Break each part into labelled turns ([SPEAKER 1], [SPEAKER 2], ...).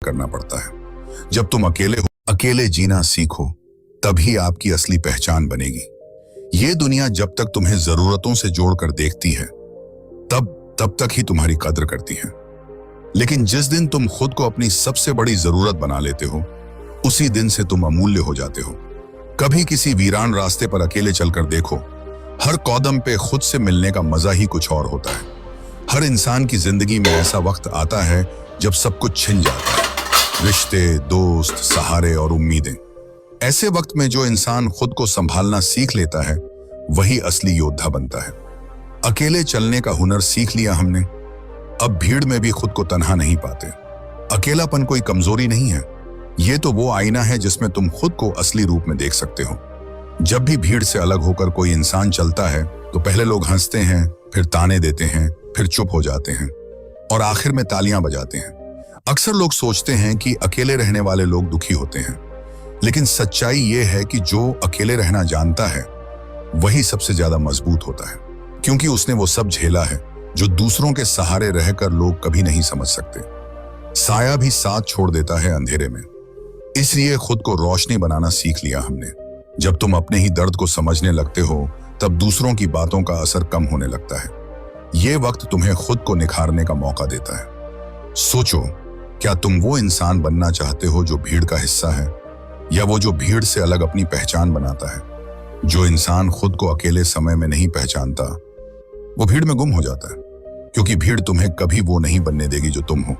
[SPEAKER 1] करना पड़ता है। जब तुम अकेले हो, अकेले जीना सीखो, तभी आपकी असली पहचान बनेगी। ये दुनिया जब तक तुम्हें जरूरतों से जोड़कर देखती है, तब तक ही तुम्हारी कद्र करती है। लेकिन जिस दिन तुम खुद को अपनी सबसे बड़ी जरूरत बना लेते हो, उसी दिन से तुम अमूल्य हो जाते हो। कभी किसी वीरान रास्ते पर अकेले चलकर देखो, हर कदम पे खुद से मिलने का मजा ही कुछ और होता है। हर इंसान की जिंदगी में ऐसा वक्त आता है जब सब कुछ छिन जाता है, रिश्ते, दोस्त, सहारे और उम्मीदें। ऐसे वक्त में जो इंसान खुद को संभालना सीख लेता है, वही असली योद्धा बनता है। अकेले चलने का हुनर सीख लिया हमने, अब भीड़ में भी खुद को तन्हा नहीं पाते। अकेलापन कोई कमजोरी नहीं है, ये तो वो आईना है जिसमें तुम खुद को असली रूप में देख सकते हो। जब भी भीड़ से अलग होकर कोई इंसान चलता है, तो पहले लोग हंसते हैं, फिर ताने देते हैं, फिर चुप हो जाते हैं और आखिर में तालियां बजाते हैं। अक्सर लोग सोचते हैं कि अकेले रहने वाले लोग दुखी होते हैं, लेकिन सच्चाई ये है कि जो अकेले रहना जानता है, वही सबसे ज्यादा मजबूत होता है, क्योंकि उसने वो सब झेला है जो दूसरों के सहारे रहकर लोग कभी नहीं समझ सकते। साया भी साथ छोड़ देता है अंधेरे में, इसलिए खुद को रोशनी बनाना सीख लिया हमने। जब तुम अपने ही दर्द को समझने लगते हो, तब दूसरों की बातों का असर कम होने लगता है। ये वक्त तुम्हें खुद को निखारने का मौका देता है। सोचो, क्या तुम वो इंसान बनना चाहते हो जो भीड़ का हिस्सा है, या वो जो भीड़ से अलग अपनी पहचान बनाता है? जो इंसान खुद को अकेले समय में नहीं पहचानता, वो भीड़ में गुम हो जाता है, क्योंकि भीड़ तुम्हें कभी वो नहीं बनने देगी जो तुम हो।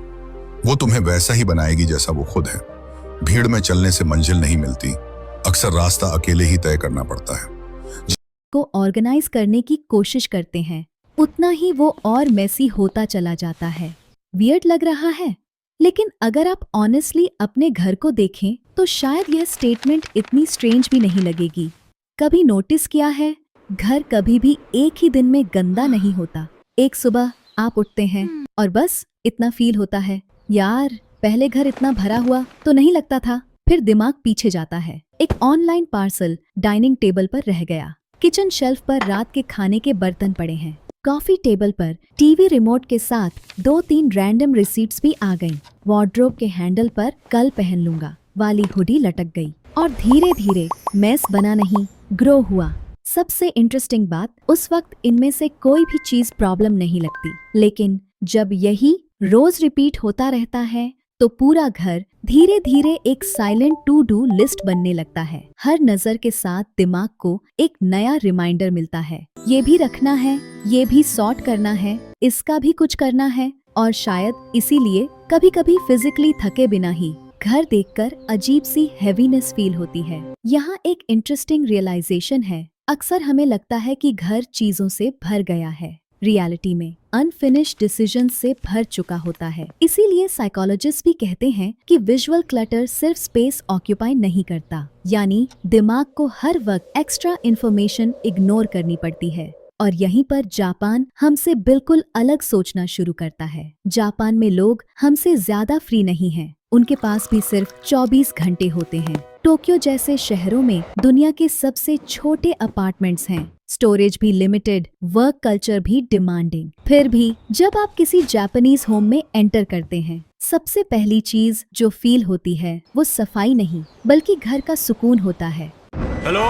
[SPEAKER 1] वो तुम्हें वैसा ही बनाएगी जैसा वो खुद है। भीड़ में चलने से मंजिल नहीं मिलती, अक्सर रास्ता अकेले ही तय करना पड़ता है।
[SPEAKER 2] को ऑर्गेनाइज करने की कोशिश करते हैं, उतना ही वो और मेसी होता चला जाता है। वियर्ड लग रहा है, लेकिन अगर आप ऑनेस्टली अपने घर को देखें तो शायद यह स्टेटमेंट इतनी स्ट्रेंज भी नहीं लगेगी। कभी नोटिस किया है, घर कभी भी एक ही दिन में गंदा नहीं होता। एक सुबह आप उठते हैं और बस इतना फील होता है, यार पहले घर इतना भरा हुआ तो नहीं लगता था। फिर दिमाग पीछे जाता है, एक ऑनलाइन पार्सल डाइनिंग टेबल पर रह गया, किचन शेल्फ पर रात के खाने के बर्तन पड़े हैं, कॉफी टेबल पर टीवी रिमोट के साथ 2-3 रैंडम रिसीट्स भी आ गईं, वार्डरोब के हैंडल पर कल पहन लूंगा वाली हुडी लटक गई, और धीरे धीरे मेस बना नहीं, ग्रो हुआ। सबसे इंटरेस्टिंग बात, उस वक्त इनमें से कोई भी चीज प्रॉब्लम नहीं लगती, लेकिन जब यही रोज रिपीट होता रहता है तो पूरा घर धीरे धीरे एक साइलेंट टू डू लिस्ट बनने लगता है। हर नजर के साथ दिमाग को एक नया रिमाइंडर मिलता है, ये भी रखना है, ये भी सॉर्ट करना है, इसका भी कुछ करना है। और शायद इसीलिए कभी कभी फिजिकली थके बिना ही घर देखकर अजीब सी हैवीनेस फील होती है। यहाँ एक इंटरेस्टिंग रियलाइजेशन है, अक्सर हमें लगता है कि घर चीजों से भर गया है, रियलिटी में अनफिनिश्ड डिसीजंस से भर चुका होता है। इसीलिए साइकोलॉजिस्ट भी कहते हैं कि विजुअल क्लटर सिर्फ स्पेस ऑक्यूपाई नहीं करता, यानी दिमाग को हर वक्त एक्स्ट्रा इंफॉर्मेशन इग्नोर करनी पड़ती है। और यहीं पर जापान हमसे बिल्कुल अलग सोचना शुरू करता है। जापान में लोग हमसे ज्यादा फ्री नहीं हैं, उनके पास भी सिर्फ 24 घंटे होते हैं। टोक्यो जैसे शहरों में दुनिया के सबसे छोटे अपार्टमेंट्स हैं, स्टोरेज भी लिमिटेड, वर्क कल्चर भी डिमांडिंग। फिर भी जब आप किसी जापानीज होम में एंटर करते हैं, सबसे पहली चीज जो फील होती है वो सफाई नहीं, बल्कि घर का सुकून होता है।
[SPEAKER 3] हेलो।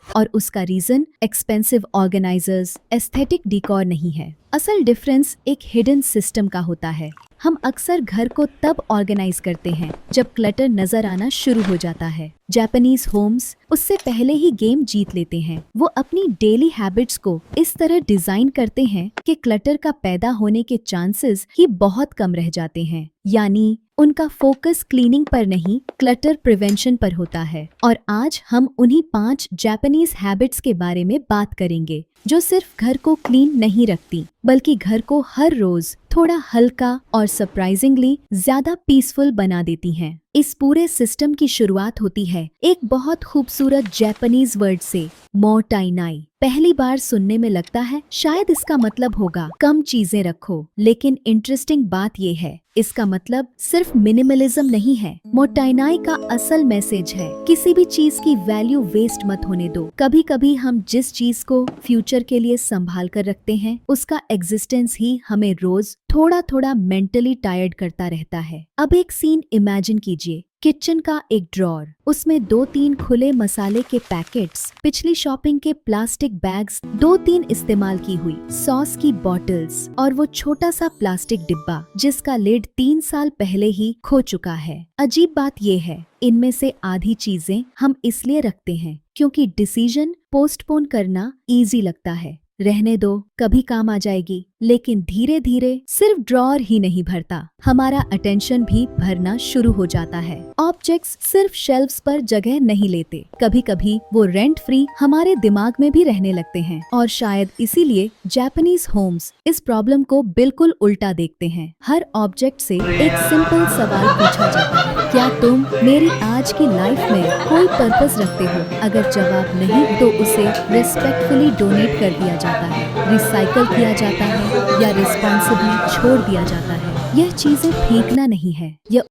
[SPEAKER 2] और उसका reason expensive organisers, aesthetic decor नहीं है। असल डिफरेंस एक हिडन सिस्टम का होता है। हम अक्सर घर को तब ऑर्गेनाइज करते हैं जब क्लटर नजर आना शुरू हो जाता है। जापानीज होम्स उससे पहले ही गेम जीत लेते हैं। वो अपनी डेली हैबिट्स को इस तरह डिजाइन करते हैं कि क्लटर का पैदा होने के चांसेस ही बहुत कम रह जाते हैं, यानी उनका फोकस क्लीनिंग पर नहीं, क्लटर प्रिवेंशन पर होता है। और आज हम उन्हीं 5 जापानीज हैबिट्स के बारे में बात करेंगे जो सिर्फ घर को क्लीन नहीं रखती, बल्कि घर को हर रोज थोड़ा हल्का और सरप्राइजिंगली ज्यादा पीसफुल बना देती हैं। इस पूरे सिस्टम की शुरुआत होती है एक बहुत खूबसूरत जापानीज वर्ड से, मोटाइनाई। पहली बार सुनने में लगता है शायद इसका मतलब होगा कम चीजें रखो, लेकिन इंटरेस्टिंग बात ये है इसका मतलब सिर्फ मिनिमलिज्म नहीं है। मोटाइनाई का असल मैसेज है किसी भी चीज की वैल्यू वेस्ट मत होने दो। कभी कभी हम जिस चीज को फ्यूचर के लिए संभाल कर रखते हैं उसका एग्जिस्टेंस ही हमें रोज थोड़ा थोड़ा मेंटली टायर्ड करता रहता है। अब एक सीन इमेजिन कीजिए, किचन का एक ड्रॉर, उसमें 2-3 खुले मसाले के पैकेट्स, पिछली शॉपिंग के प्लास्टिक बैग्स, 2-3 इस्तेमाल की हुई सॉस की बॉटल्स और वो छोटा सा प्लास्टिक डिब्बा जिसका लिड 3 साल पहले ही खो चुका है। अजीब बात ये है, इनमें से आधी चीजें हम इसलिए रखते हैं क्योंकि डिसीजन पोस्टपोन करना इजी लगता है, रहने दो कभी काम आ जाएगी, लेकिन धीरे धीरे सिर्फ ड्रॉअर ही नहीं भरता, हमारा अटेंशन भी भरना शुरू हो जाता है। ऑब्जेक्ट्स सिर्फ शेल्फ्स पर जगह नहीं लेते, कभी कभी वो रेंट फ्री हमारे दिमाग में भी रहने लगते हैं और शायद इसीलिए जापानीज होम्स इस प्रॉब्लम को बिल्कुल उल्टा देखते हैं। हर ऑब्जेक्ट से एक सिंपल सवाल पूछा जाता है, क्या तुम मेरी आज की लाइफ में कोई पर्पस रखते हो? अगर जवाब नहीं तो उसे रिस्पेक्टफुली डोनेट कर दिया जाता है, रिसाइकल किया जाता है या रिस्पॉन्सिबली छोड़ दिया जाता है। यह चीजें फेंकना नहीं है, यह